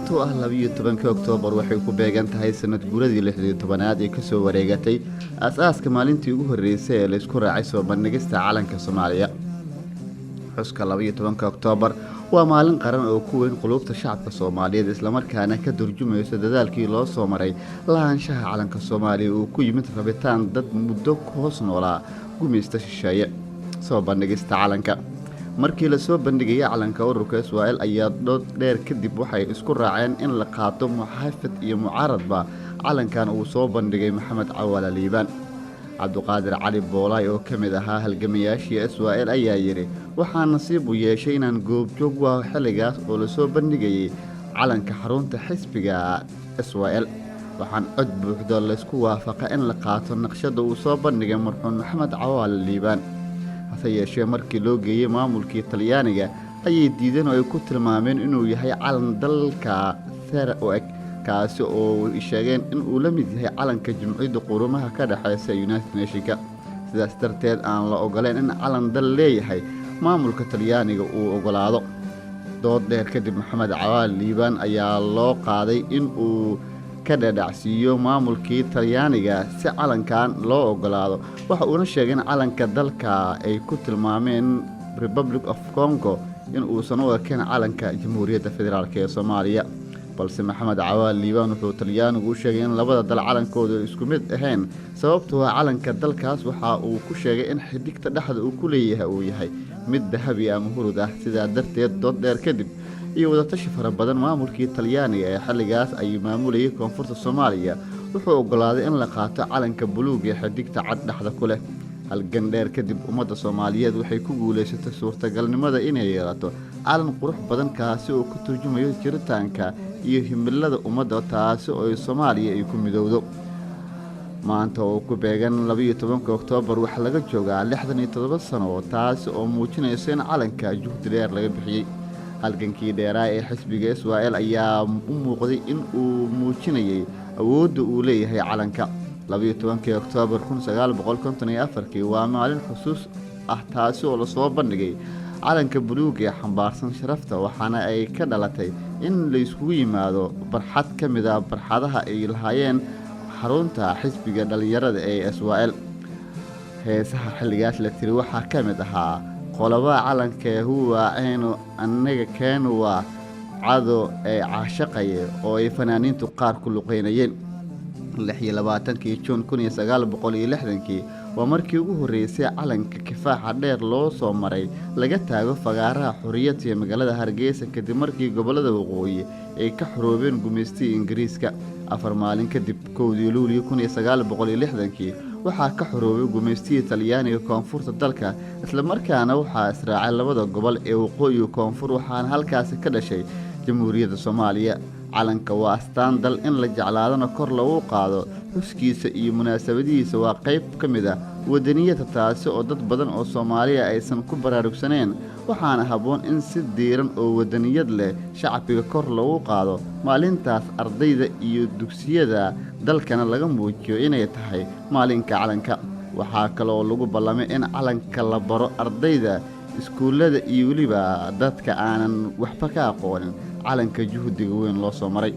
maanta oo ah 12 Oktoobar waxay ku beegan tahay sanad guuradii 16aad ee ka soo wareegatay aasaaska maalintii ugu horeysay ee la isku raacay soo bandhigista calanka Soomaaliya. xuska 12 Oktoobar waa maalin qaran oo ku weyn qulubta shacabka Soomaaliyeed isla markaana ka turjumaysa dadaalkii loo soo maray lahaanshaha calanka Soomaaliya oo ku yimid rabitaan dad muddo ku hoos noolaa gumeysta shisheeye. soo bandhigista calanka markii la soo bandhigay calanka ururka Israa'iil ayaa dood dheer kadib waxay isku raaceen in la qaato muxaafid iyo mucaaradba calankan uu soo bandhigay Maxamed Cawaale Liibaan. Cabduqaadir Cali Boolay oo kamid ahaa halgamayaashii Israa'iil ayaa yiri waxaan nasiib u yeeshay inaan goobjoog waa xilligaas oo la soo bandhigay calanka xarunta xisbiga Israa'iil. waxaan cod buuxda la isku waafaqay in la qaato naqshada uu soo bandhigay marxuum Maxamed Cawaale Liibaan. hase yeeshee markii loo geeyay maamulkii Talyaaniga ayay diideen oo ay ku tilmaameen inuu yahay calan dalka sare oo eg kaasi oo sheegeen in uu la mid yahay calanka Jumhuriyadda Quruumaha ka dhaxaysa United Nations. sidaas darteed aan la ogoleen in calan dal leeyahay maamulka Talyaaniga uu ogolaado. dood dheer kadib Maxamed Cawaale Liibaan ayaa loo qaaday in uu ka dhadhacsiiyo maamulkii Talyaaniga si calankan loo ogolaado. waxa uu sheegay in calanka dalka ay ku tilmaameen Republic of Congo in uu san u ekeen calanka Jamhuuriyadda Federaalka ee Soomaaliya. balse Maxamed Cawaale Liibaan wuxuu Talyaanigu u sheegay in labada dal calankooda isku mid ahayn sababtoo ah calanka dalkaas waxa uu ku sheegay in xiddigta dhexda uu ku leeyahay uu yahay mid dahabi ama hurud ah. sidaa darteed dood dheer kadib iyo wadatashi fara badan maamulkii Talyaaniga ee xilligaas ay maamulayay koonfurta Soomaaliya wuxuu ogolaaday in la qaato calanka buluug ee xiddigta cad dhexda ku leh. halgan dheer kadib ummadda Soomaaliyeed waxay ku guuleysatay suurtagalnimada inay yeelato calan qurux badan kaasi oo ka turjumayo jiritaanka iyo himilada ummadda taasi oo Soomaaliya ay ku midowdo. maanta oo ku beegan 12 Oktoobar waxa laga joogaa 67 sano taasi oo muujinaysa in calanka juhdi dheer laga bixiyay. halgankii dheeraa ee xisbiga Israa'iil ayaa u muuqday in uu muujinayay awoodda uu leeyahay calanka. 12 Oktoobar 1954 waa maalin xusuus ah taasi oo la soo bandhigay calanka buluug ee xambaarsan sharafta waxaana ay ka dhalatay in la isku yimaado barxad kamid ah barxadaha ay lahaayeen xarunta xisbiga dhalinyarada ee Israa'iil. heesaha xilligaas la tiri waxaa kamid ahaa qolaba calanka huwa aynu anaga keenu waa cado ee caashaqaye oo ay fanaaniintu qaar ku luqeynayeen. 26 Juun 1960 waa markii ugu horeysay calanka kifaaxa dheer loo soo maray laga taago fagaaraha xurriyadda ee magaalada Hargeysa kadib markii gobolada waqooyi ay ka xoroobeen gumeystii Ingiriiska. 4 maalin kadib 1 Luulyo 1960 waxaa ka xoroobay gumeystii Talyaaniga koonfurta dalka isla markaana waxaa israacay labada gobol ee waqooyi iyo koonfur waxaana halkaas ka dhashay Jamhuuriyadda Soomaaliya. calanka waa astaan dal in la jeclaadana kor lagu qaado xuskiisa iyo munaasabadiisa waa qayb ka mid ah wadaniyada taasi oo dad badan oo Soomaaliya aysan ku baraarugsaneen waxaana haboon in si diiran oo wadaniyad leh shacabka kor lagu qaado maalintaas ardayda iyo dugsiyada dalkana laga muujiyo inay tahay maalinka calanka. waxaa kale oo lagu ballamay in calanka la baro ardayda iskuulada iyo waliba dadka aanan waxba ka aqoonin calanka juhdiga weyn loo soo maray.